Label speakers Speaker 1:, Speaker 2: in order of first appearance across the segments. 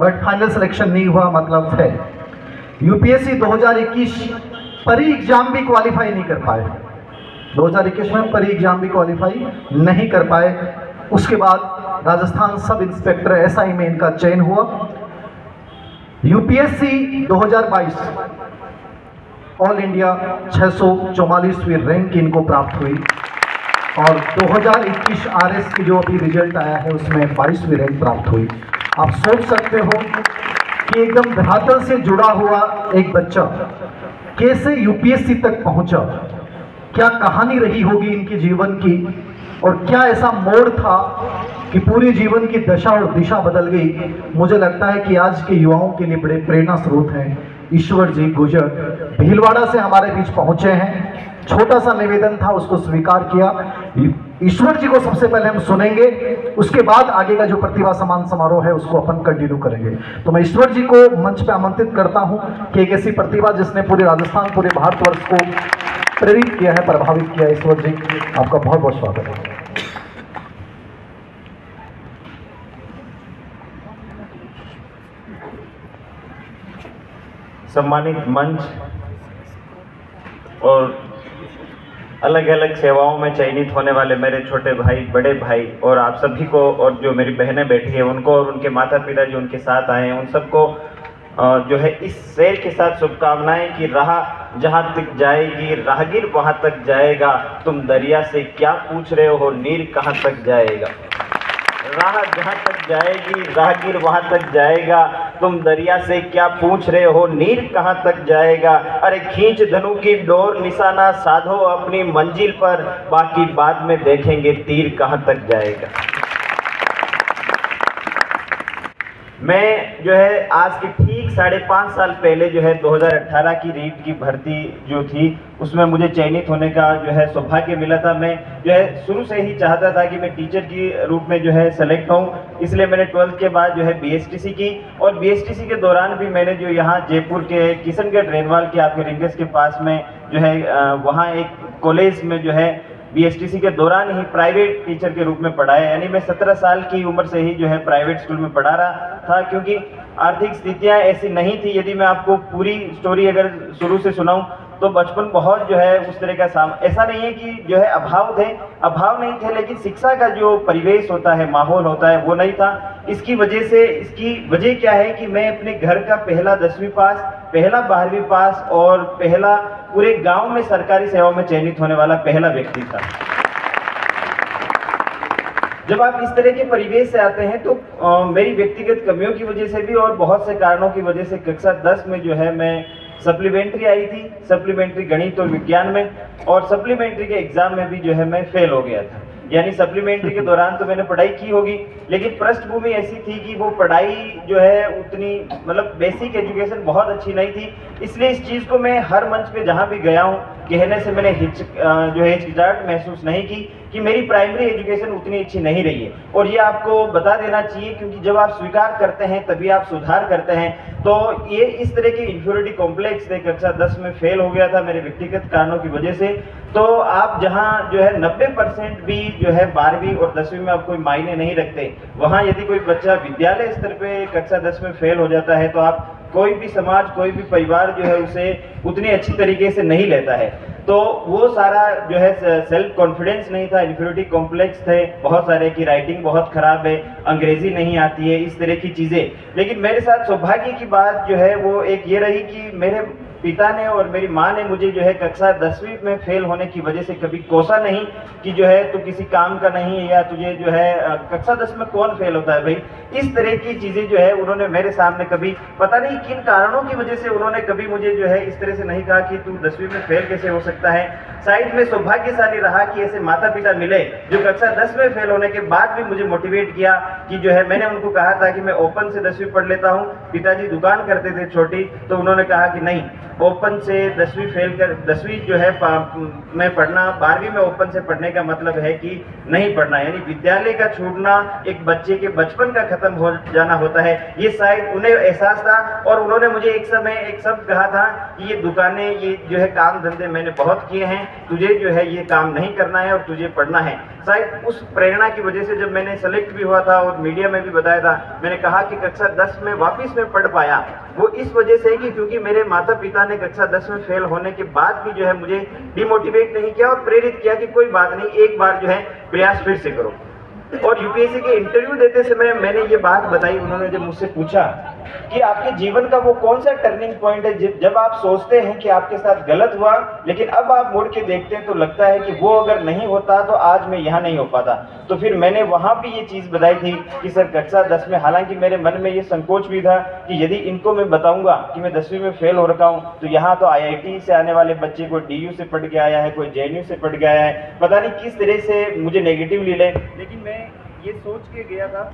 Speaker 1: But final selection नहीं हुआ, मतलब है यूपीएससी 2021 परी एग्जाम भी क्वालिफाई नहीं कर पाए। 2021 में परी एग्जाम भी क्वालिफाई नहीं कर पाए। उसके बाद राजस्थान सब इंस्पेक्टर एसआई में इनका चयन हुआ। यूपीएससी 2022 ऑल इंडिया 644वीं रैंक इनको प्राप्त हुई और 2021 आरएस की जो अभी रिजल्ट आया है उसमें 22वीं रैंक प्राप्त हुई। आप सोच सकते हो कि एकदम धरातल से जुड़ा हुआ एक बच्चा कैसे यूपीएससी तक पहुंचा, क्या कहानी रही होगी इनके जीवन की और क्या ऐसा मोड़ था कि पूरे जीवन की दशा और दिशा बदल गई। मुझे लगता है कि आज के युवाओं के लिए बड़े प्रेरणा स्रोत हैं। ईश्वर जी गुजर भीलवाड़ा से हमारे बीच पहुंचे हैं। छोटा सा निवेदन था, उसको स्वीकार किया। ईश्वर जी को सबसे पहले हम सुनेंगे, उसके बाद आगे का जो प्रतिभा सम्मान समारोह है उसको अपन कंटिन्यू करेंगे। तो मैं ईश्वर जी को मंच पे आमंत्रित करता हूं कि एक ऐसी प्रतिभा जिसने पूरे राजस्थान, पूरे भारतवर्ष को प्रेरित किया है, प्रभावित किया है। ईश्वर जी, आपका बहुत बहुत स्वागत है।
Speaker 2: सम्मानित मंच और अलग अलग सेवाओं में चयनित होने वाले मेरे छोटे भाई, बड़े भाई और आप सभी को, और जो मेरी बहनें बैठी हैं उनको और उनके माता पिता जो उनके साथ आए हैं उन सबको जो है इस शेर के साथ शुभकामनाएं कि राह जहां तक जाएगी राहगीर वहां तक जाएगा, तुम दरिया से क्या पूछ रहे हो नीर कहां तक जाएगा। राह जहां तक जाएगी राहगीर वहां तक जाएगा, तुम दरिया से क्या पूछ रहे हो नीर कहां तक जाएगा। अरे खींच धनु की डोर निशाना साधो अपनी मंजिल पर, बाकी बाद में देखेंगे तीर कहां तक जाएगा। मैं जो है आज के ठीक 5.5 साल पहले जो है 2018 की रीट की भर्ती जो थी उसमें मुझे चयनित होने का जो है सौभाग्य मिला था। मैं जो है शुरू से ही चाहता था कि मैं टीचर की रूप में जो है सेलेक्ट हूँ, इसलिए मैंने 12th के बाद जो है बीएसटीसी की और बीएसटीसी के दौरान भी मैंने जो यहाँ जयपुर के किशनगढ़ रेनवाल के आपके रिंगस के पास में जो है वहाँ एक कॉलेज में जो है बीएसटीसी के दौरान ही प्राइवेट टीचर के रूप में पढ़ाया। यानी मैं 17 साल की उम्र से ही जो है प्राइवेट स्कूल में पढ़ा रहा था, क्योंकि आर्थिक स्थितियां ऐसी नहीं थी। यदि मैं आपको पूरी स्टोरी अगर शुरू से सुनाऊं तो बचपन बहुत जो है उस तरह का ऐसा नहीं है कि जो है अभाव नहीं थे, लेकिन शिक्षा का जो परिवेश होता है, माहौल होता है, वो नहीं था। इसकी वजह क्या है कि मैं अपने घर का पहला 10वीं पास, पहला 12वीं पास और पहला पूरे गांव में सरकारी सेवा में चयनित होने वाला पहला व्यक्ति था। जब आप इस तरह के परिवेश से आते हैं तो मेरी व्यक्तिगत कमियों की वजह से भी और बहुत से कारणों की वजह से कक्षा 10 में जो है मैं सप्लीमेंट्री आई थी, सप्लीमेंट्री गणित और विज्ञान में, और सप्लीमेंट्री के एग्जाम में भी जो है मैं फेल हो गया था। यानी सप्लीमेंट्री के दौरान तो मैंने पढ़ाई की होगी, लेकिन पृष्ठभूमि ऐसी थी कि वो पढ़ाई जो है उतनी मतलब बेसिक एजुकेशन बहुत अच्छी नहीं थी। इसलिए इस चीज़ को मैं हर मंच पे जहाँ भी गया हूँ कहने से मैंने हिचकिचाहट महसूस नहीं की कि मेरी प्राइमरी एजुकेशन उतनी अच्छी नहीं रही है। और ये आपको बता देना चाहिए, क्योंकि जब आप स्वीकार करते हैं तभी आप सुधार करते हैं। तो ये इस तरह के इंफ्योरिटी कॉम्प्लेक्स थे, कक्षा 10 में फेल हो गया था मेरे व्यक्तिगत कारणों की वजह से। तो आप जहाँ जो है 90% भी जो है 12वीं और 10वीं में आप कोई मायने नहीं रखते, वहाँ यदि कोई बच्चा विद्यालय स्तर पे कक्षा 10 में फेल हो जाता है तो आप कोई भी समाज, कोई भी परिवार जो है उसे उतनी अच्छी तरीके से नहीं लेता है। तो वो सारा जो है सेल्फ कॉन्फिडेंस नहीं था, इंफीरियरिटी कॉम्प्लेक्स थे बहुत सारे की राइटिंग बहुत खराब है, अंग्रेजी नहीं आती है, इस तरह की चीज़ें। लेकिन मेरे साथ सौभाग्य की बात जो है वो एक ये रही कि मेरे पिता ने और मेरी माँ ने मुझे जो है कक्षा 10वीं में फेल होने की वजह से कभी कोसा नहीं कि जो है तू किसी काम का नहीं है, या तुझे जो है कक्षा 10 में कौन फेल होता है भाई, इस तरह की चीज़ें जो है उन्होंने मेरे सामने कभी, पता नहीं किन कारणों की वजह से उन्होंने कभी मुझे जो है इस तरह से नहीं कहा कि तू 10वीं में फेल कैसे हो सकता है। शायद मैं सौभाग्यशाली रहा कि ऐसे माता पिता मिले जो कक्षा 10 में फेल होने के बाद भी मुझे मोटिवेट किया कि जो है, मैंने उनको कहा था कि मैं ओपन से 10वीं पढ़ लेता हूँ, पिताजी दुकान करते थे छोटी, तो उन्होंने कहा कि नहीं, ओपन से 10वीं फेल कर 10वीं जो है में पढ़ना, 12वीं में ओपन से पढ़ने का मतलब है कि नहीं पढ़ना, यानी विद्यालय का छूटना एक बच्चे के बचपन का खत्म हो जाना होता है। ये शायद उन्हें एहसास था और उन्होंने मुझे एक समय एक शब्द कहा था कि ये दुकानें, ये जो है काम धंधे मैंने बहुत किए हैं, तुझे जो है ये काम नहीं करना है और तुझे पढ़ना है। शायद उस प्रेरणा की वजह से जब मैंने सेलेक्ट भी हुआ था और मीडिया में भी बताया था, मैंने कहा कि कक्षा 10 में वापस में पढ़ पाया, वो इस वजह से कि क्योंकि मेरे माता पिता ने कक्षा 10 में फेल होने के बाद भी जो है मुझे डिमोटिवेट नहीं किया और प्रेरित किया कि कोई बात नहीं, एक बार जो है प्रयास फिर से करो। और यूपीएससी के इंटरव्यू देते समय मैंने ये बात बताई, उन्होंने जब मुझसे पूछा कि आपके जीवन का वो कौन सा टर्निंग पॉइंट है जब आप सोचते हैं कि आपके साथ गलत हुआ, लेकिन अब आप मुड़ के देखते हैं तो लगता है कि वो अगर नहीं होता तो आज मैं यहाँ नहीं हो पाता। तो फिर मैंने वहाँ भी ये चीज़ बताई थी कि सर कक्षा 10 में, हालांकि मेरे मन में ये संकोच भी था कि यदि इनको मैं बताऊंगा कि मैं 10वीं में फेल हो रखा हूँ तो यहाँ तो IIT से आने वाले बच्चे कोई DU से पढ़ के आया है, कोई JNU से पढ़ के आया है, पता नहीं किस तरह से मुझे नेगेटिवली ले, लेकिन मैं ये सोच के गया था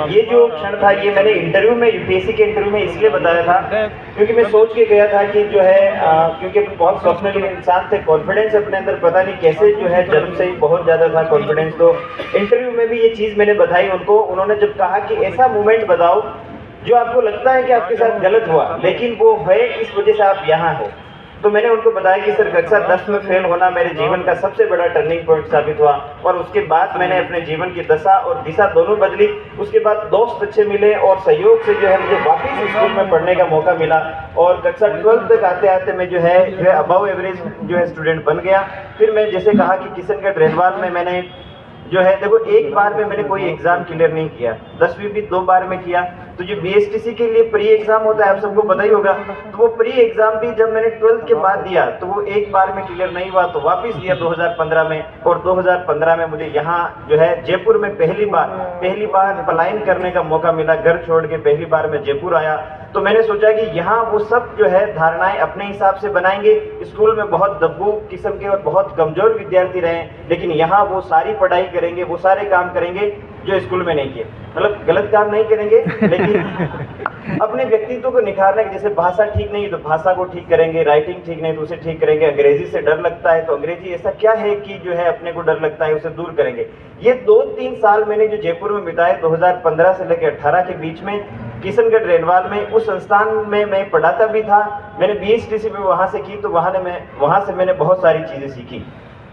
Speaker 2: ये जो क्षण था ये मैंने इंटरव्यू में, यूपीएससी के इंटरव्यू में इसलिए बताया था क्योंकि मैं सोच के गया था कि जो है क्योंकि बहुत स्वप्नशील इंसान थे, कॉन्फिडेंस अपने अंदर पता नहीं कैसे जो है जन्म से ही बहुत ज़्यादा था कॉन्फिडेंस। तो इंटरव्यू में भी ये चीज़ मैंने बताई उनको। उन्होंने जब कहा कि ऐसा मूवमेंट बताओ जो आपको लगता है कि आपके साथ गलत हुआ लेकिन वो है इस वजह से आप यहाँ हो, तो मैंने उनको बताया कि सर कक्षा 10 में फेल होना मेरे जीवन का सबसे बड़ा टर्निंग पॉइंट साबित हुआ और उसके बाद मैंने अपने जीवन की दशा और दिशा दोनों बदली। उसके बाद दोस्त अच्छे मिले और सहयोग से जो है मुझे वापस स्कूल में पढ़ने का मौका मिला और कक्षा 12 तक आते आते मैं जो है अबव एवरेज जो है स्टूडेंट बन गया। फिर मैं जैसे कहा कि किशनगढ़ रेलवाल में मैंने जो है देखो एक बार में मैंने कोई एग्जाम क्लियर नहीं किया, 10वीं भी 2 बार में किया। तो जो BSTC के लिए प्री एग्जाम होता है आप सबको पता ही होगा, तो वो प्री एग्जाम भी जब मैंने 12th के बाद दिया तो वो एक बार में क्लियर नहीं हुआ, तो वापस दिया 2015 में। और 2015 में मुझे यहाँ जो है जयपुर में पहली बार पलायन करने का मौका मिला, घर छोड़ के पहली बार मैं जयपुर आया। तो मैंने सोचा कि यहाँ वो सब जो है धारणाएं अपने हिसाब से बनाएंगे। स्कूल में बहुत दब्बू किस्म के और बहुत कमजोर विद्यार्थी रहे, लेकिन यहाँ वो सारी पढ़ाई करेंगे, वो सारे काम करेंगे जो स्कूल में नहीं किए, मतलब गलत काम नहीं करेंगे लेकिन अपने व्यक्तित्व को निखारने के, जैसे भाषा ठीक नहीं तो भाषा को ठीक करेंगे, राइटिंग ठीक नहीं तो उसे ठीक करेंगे, अंग्रेजी से डर लगता है तो अंग्रेजी ऐसा क्या है कि जो है अपने को डर लगता है उसे दूर करेंगे। ये 2-3 साल मैंने जो जयपुर में बिताए 2015 से लेकर 18 के बीच में किशनगढ़ रेलवाल में, उस संस्थान में मैं पढ़ाता भी था। मैंने BSTC भी वहाँ से की, तो वहाँ से मैंने बहुत सारी चीज़ें सीखी।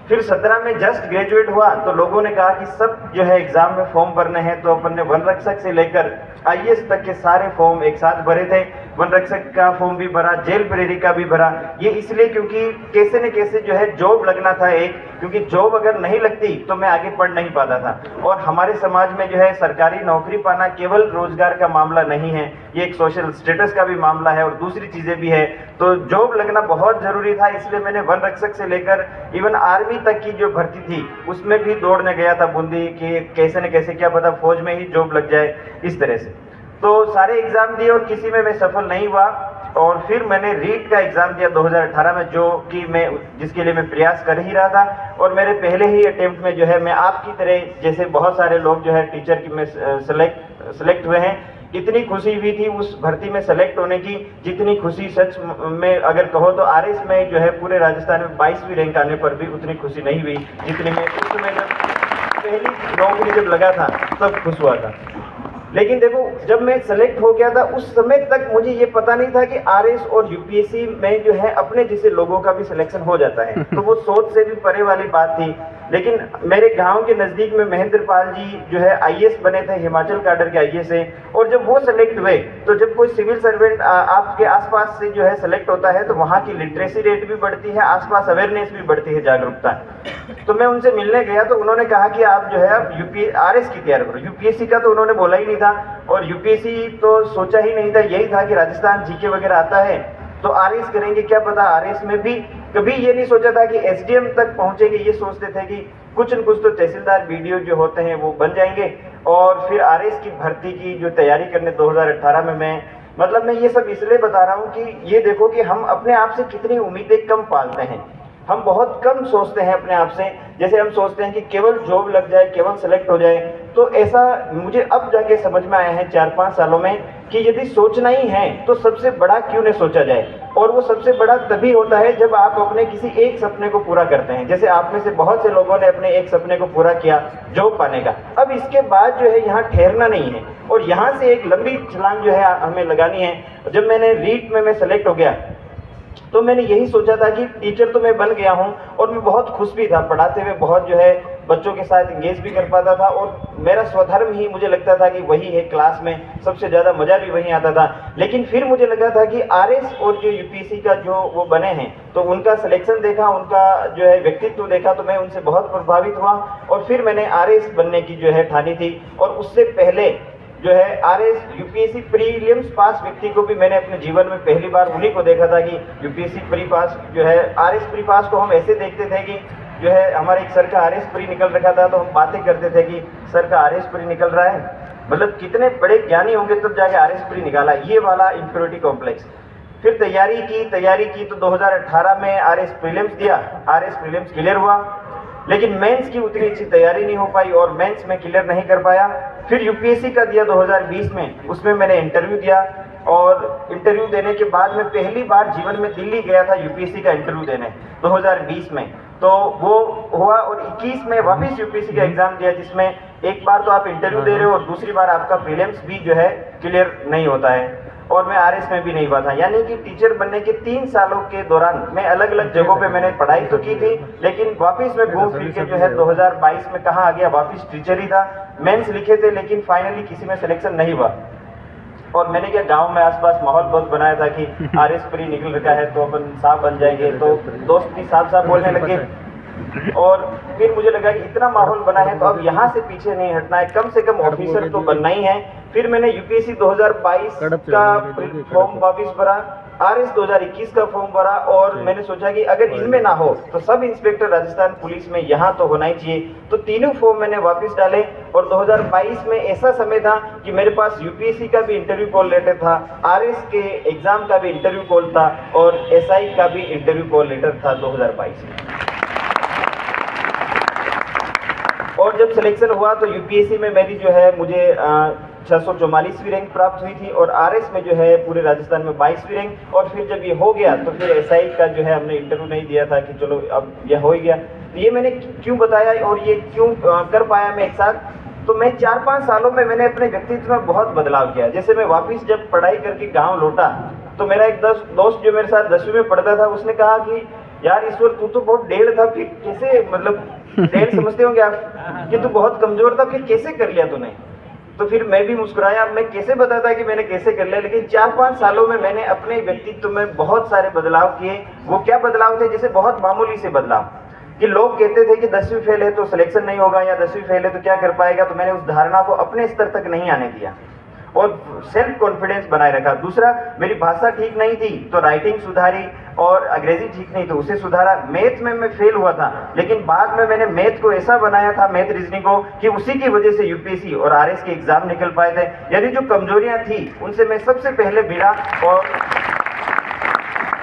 Speaker 2: फिर 17 में जस्ट ग्रेजुएट हुआ तो लोगों ने कहा कि सब जो है एग्जाम में फॉर्म भरने हैं, तो अपन ने वन रक्षक से लेकर IAS तक के सारे फॉर्म एक साथ भरे थे। वन रक्षक का फॉर्म भी भरा, जेल प्रेरी का भी भरा। ये इसलिए क्योंकि कैसे न कैसे जो है जॉब लगना था एक, क्योंकि जॉब अगर नहीं लगती तो मैं आगे पढ़ नहीं पाता था। और हमारे समाज में जो है सरकारी नौकरी पाना केवल रोजगार का मामला नहीं है, ये एक सोशल स्टेटस का भी मामला है और दूसरी चीज़ें भी है। तो जॉब लगना बहुत ज़रूरी था, इसलिए मैंने वन रक्षक से लेकर इवन आर्मी तक की जो भर्ती थी उसमें भी दौड़ने गया था बूंदी कि कैसे न कैसे क्या पता फौज में ही जॉब लग जाए, इस तरह से। तो सारे एग्ज़ाम दिए और किसी में मैं सफल नहीं हुआ। और फिर मैंने रीट का एग्ज़ाम दिया 2018 में, जो कि जिसके लिए मैं प्रयास कर ही रहा था। और मेरे पहले ही अटेम्प्ट में जो है मैं आपकी तरह जैसे बहुत सारे लोग जो है टीचर की में सेलेक्ट हुए हैं। इतनी खुशी हुई थी उस भर्ती में सेलेक्ट होने की, जितनी खुशी सच में अगर कहो तो RS में जो है पूरे राजस्थान में 22वीं रैंक आने पर भी उतनी खुशी नहीं हुई जितनी मैं उस समय जब पहली नौकरी जब लगा था तब खुश हुआ था। लेकिन देखो जब मैं सेलेक्ट हो गया था उस समय तक मुझे ये पता नहीं था कि RS और UPSC में जो है अपने जैसे लोगों का भी सिलेक्शन हो जाता है, तो वो सोच से भी परे वाली बात थी। लेकिन मेरे गांव के नज़दीक में महेंद्र पाल जी जो है IAS बने थे, हिमाचल कैडर के IAS है। और जब वो सेलेक्ट हुए तो जब कोई सिविल सर्वेंट आपके आसपास से जो है सेलेक्ट होता है तो वहाँ की लिटरेसी रेट भी बढ़ती है, आसपास अवेयरनेस भी बढ़ती है, जागरूकता। तो मैं उनसे मिलने गया तो उन्होंने कहा कि आप जो है अब RS की तैयारी करो। UPSC का तो उन्होंने बोला ही नहीं था और UPSC तो सोचा ही नहीं था, यही था कि राजस्थान GK वगैरह आता है तो RS करेंगे, क्या पता RS में भी कभी ये नहीं सोचा था कि एसडीएम तक पहुंचेंगे, ये सोचते थे कि कुछ न कुछ तो तहसीलदार बीडीओ जो होते हैं वो बन जाएंगे। और फिर आरएस की भर्ती की जो तैयारी करने 2018 में मैं ये सब इसलिए बता रहा हूँ कि ये देखो कि हम अपने आप से कितनी उम्मीदें कम पालते हैं। हम बहुत कम सोचते हैं अपने आप से, जैसे हम सोचते हैं कि केवल जॉब लग जाए, केवल सेलेक्ट हो जाए। तो ऐसा मुझे अब जाके समझ में आया है 4-5 सालों में कि यदि सोचना ही है तो सबसे बड़ा क्यों नहीं सोचा जाए। और वो सबसे बड़ा तभी होता है जब आप अपने किसी एक सपने को पूरा करते हैं। जैसे आप में से बहुत से लोगों ने अपने एक सपने को पूरा किया, जॉब पाने का। अब इसके बाद जो है यहाँ ठहरना नहीं है और यहाँ से एक लंबी छलांग जो है हमें लगानी है। जब मैंने रीट में मैं सेलेक्ट हो गया तो मैंने यही सोचा था कि टीचर तो मैं बन गया हूं और मैं बहुत खुश भी था, पढ़ाते हुए बहुत जो है बच्चों के साथ इंगेज भी कर पाता था और मेरा स्वधर्म ही मुझे लगता था कि वही है, क्लास में सबसे ज़्यादा मज़ा भी वही आता था। लेकिन फिर मुझे लगा था कि आरएस और जो यूपीएससी का जो वो बने हैं तो उनका सिलेक्शन देखा, उनका जो है व्यक्तित्व देखा, तो मैं उनसे बहुत प्रभावित हुआ और फिर मैंने आरएस बनने की जो है ठानी थी। और उससे पहले जो है आरएस यूपीएससी प्रीलिम्स पास व्यक्ति को भी मैंने अपने जीवन में पहली बार उन्हीं को देखा था कि यूपीएससी प्री पास जो है, आरएस प्री पास को हम ऐसे देखते थे कि जो है हमारे एक सर का आरएस प्री निकल रखा था तो हम बातें करते थे कि सर का आरएस प्री निकल रहा है, मतलब कितने बड़े ज्ञानी होंगे तब जाके आरएस प्री निकाला, ये वाला इंफीरियरिटी कॉम्प्लेक्स। फिर तैयारी की तो 2018 में आरएस प्रीलिम्स दिया, आरएस प्रीलिम्स क्लियर हुआ, लेकिन मेंस की उतनी अच्छी तैयारी नहीं हो पाई और मेंस में क्लियर नहीं कर पाया। फिर यूपीएससी का दिया 2020 में, उसमें मैंने इंटरव्यू दिया और इंटरव्यू देने के बाद मैं पहली बार जीवन में दिल्ली गया था यूपीएससी का इंटरव्यू देने 2020 में। तो वो हुआ और 21 में वापस यूपीएससी का एग्जाम दिया, जिसमें एक बार तो आप इंटरव्यू दे रहे हो और दूसरी बार आपका प्रीलिम्स भी जो है क्लियर नहीं होता है। और मैं आरएस में भी नहीं हुआ था, यानी कि टीचर बनने के 3 सालों के दौरान मैं अलग अलग जगहों पे मैंने पढ़ाई तो की थी, लेकिन वापस मैं घूम फिर के जो है 2022 में कहाँ आ गया, वापस टीचर ही था। मेंस लिखे थे लेकिन फाइनली किसी में सिलेक्शन नहीं हुआ। और मैंने क्या गांव में आसपास माहौल बहुत बनाया था कि आरएस प्री निकल रखा है तो अपन साहब बन जाएंगे, तो दोस्त भी साहब बोलने लगे। और फिर मुझे लगा कि इतना माहौल बना है तो अब यहाँ से पीछे नहीं हटना है, कम से कम ऑफिसर तो बनना ही है। फिर मैंने यूपीएससी 2022 का फॉर्म वापस भरा, आरएस 2021 का फॉर्म भरा और मैंने सोचा कि अगर इनमें ना हो तो सब इंस्पेक्टर राजस्थान पुलिस में यहाँ तो होना ही चाहिए। तो तीनों फॉर्म मैंने वापस डाले और 2022 में ऐसा समय था कि मेरे पास यूपीएससी का भी इंटरव्यू कॉल लेटर था, आरएस के एग्जाम का भी इंटरव्यू कॉल था और एसआई का भी इंटरव्यू कॉल लेटर था 2022 में। और जब सिलेक्शन हुआ तो यूपीएससी में मेरी जो है मुझे 644वीं रैंक प्राप्त हुई थी और आरएस में जो है पूरे राजस्थान में 22वीं रैंक। और फिर जब ये हो गया तो फिर एसआई का जो है हमने इंटरव्यू नहीं दिया था कि चलो अब यह हो ही गया। तो ये मैंने क्यों बताया और ये क्यों कर पाया मैं एक साथ, तो मैं 4-5 सालों में मैंने अपने व्यक्तित्व में बहुत बदलाव किया। जैसे मैं वापस जब पढ़ाई करके गाँव लौटा तो मेरा एक दोस्त जो मेरे साथ 10वीं में पढ़ता था, उसने कहा कि यार ईश्वर तू तो बहुत डेढ़ था, फिर कैसे, मतलब डेढ़ समझते होंगे आप कि तू बहुत कमजोर था, फिर कैसे कर लिया तूने। तो फिर मैं भी मुस्कुराया, मैं कैसे बताता कि मैंने कैसे कर लिया। लेकिन 4-5 सालों में मैंने अपने व्यक्तित्व में बहुत सारे बदलाव किए। वो क्या बदलाव थे, जैसे बहुत मामूली से बदलाव कि लोग कहते थे कि 10वीं फेल है तो सिलेक्शन नहीं होगा या 10वीं फेल है तो क्या कर पाएगा, तो मैंने उस धारणा को अपने स्तर तक नहीं आने दिया और सेल्फ कॉन्फिडेंस बनाए रखा। दूसरा, मेरी भाषा ठीक नहीं थी तो राइटिंग सुधारी और अंग्रेजी ठीक नहीं तो उसे सुधारा। मैथ में मैं फेल हुआ था लेकिन बाद में मैंने मैथ को ऐसा बनाया था, मैथ रीजनिंग को, कि उसी की वजह से यूपीएससी और आरएस के एग्जाम निकल पाए थे। यानी जो कमजोरियां थी उनसे मैं सबसे पहले भिड़ा और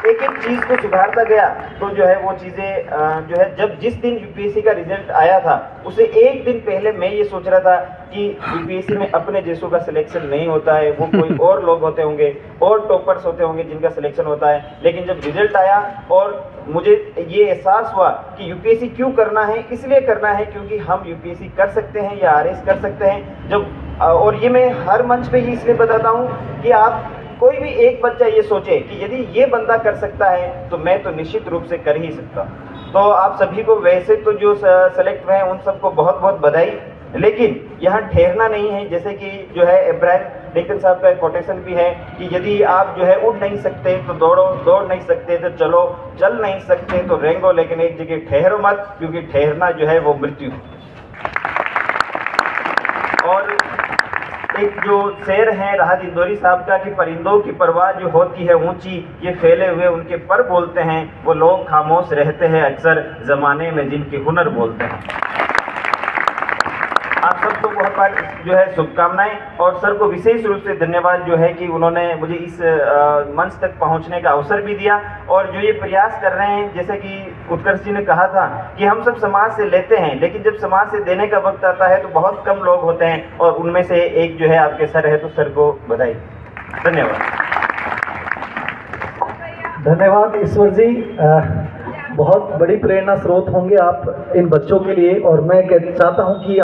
Speaker 2: एक एक चीज को सुधारता गया। तो जो है वो चीजें जो है, जब जिस दिन यूपीएससी का रिजल्ट आया था उसे एक दिन पहले मैं ये सोच रहा था कि यूपीएससी में अपने जैसों का सिलेक्शन नहीं होता है, वो कोई और लोग होते होंगे और टॉपर्स होते होंगे जिनका सिलेक्शन होता है। लेकिन जब रिजल्ट आया और मुझे ये एहसास हुआ कि यूपीएससी क्यों करना है, इसलिए करना है क्योंकि हम यूपीएससी कर सकते हैं या आरएस कर सकते हैं। जब और ये मैं हर मंच पे ही इसलिए बताता हूँ कि आप कोई भी एक बच्चा ये सोचे कि यदि ये बंदा कर सकता है तो मैं तो निश्चित रूप से कर ही सकता। तो आप सभी को वैसे तो जो सेलेक्ट हुए हैं उन सबको बहुत बहुत बधाई, लेकिन यहाँ ठहरना नहीं है। जैसे कि जो है अब्राहम लिंकन साहब का कोटेशन भी है कि यदि आप जो है उड़ नहीं सकते तो दौड़ो, दौड़ नहीं सकते तो चलो, चल नहीं सकते तो रेंगो, लेकिन एक जगह ठहरो मत, क्योंकि ठहरना जो है वो मृत्यु। और एक जो शेर है राहत इंदौरी साहब का कि परिंदों की परवाह जो होती है ऊंची, ये फैले हुए उनके पर बोलते हैं, वो लोग खामोश रहते हैं अक्सर जमाने में जिनके हुनर बोलते हैं। आप सबको बहुत बहुत जो है शुभकामनाएं, और सर को विशेष रूप से धन्यवाद जो है कि उन्होंने मुझे इस मंच तक पहुंचने का अवसर भी दिया। और जो ये प्रयास कर रहे हैं, जैसे कि उत्कर्ष जी ने कहा था कि हम सब समाज से लेते हैं, लेकिन जब समाज से देने का वक्त आता है तो बहुत कम लोग होते हैं, और उनमें से एक जो है आपके सर है, तो सर को बधाई। धन्यवाद।
Speaker 1: धन्यवाद ईश्वर जी। बहुत बड़ी प्रेरणा स्रोत होंगे आप इन बच्चों के लिए, और मैं चाहता हूं कि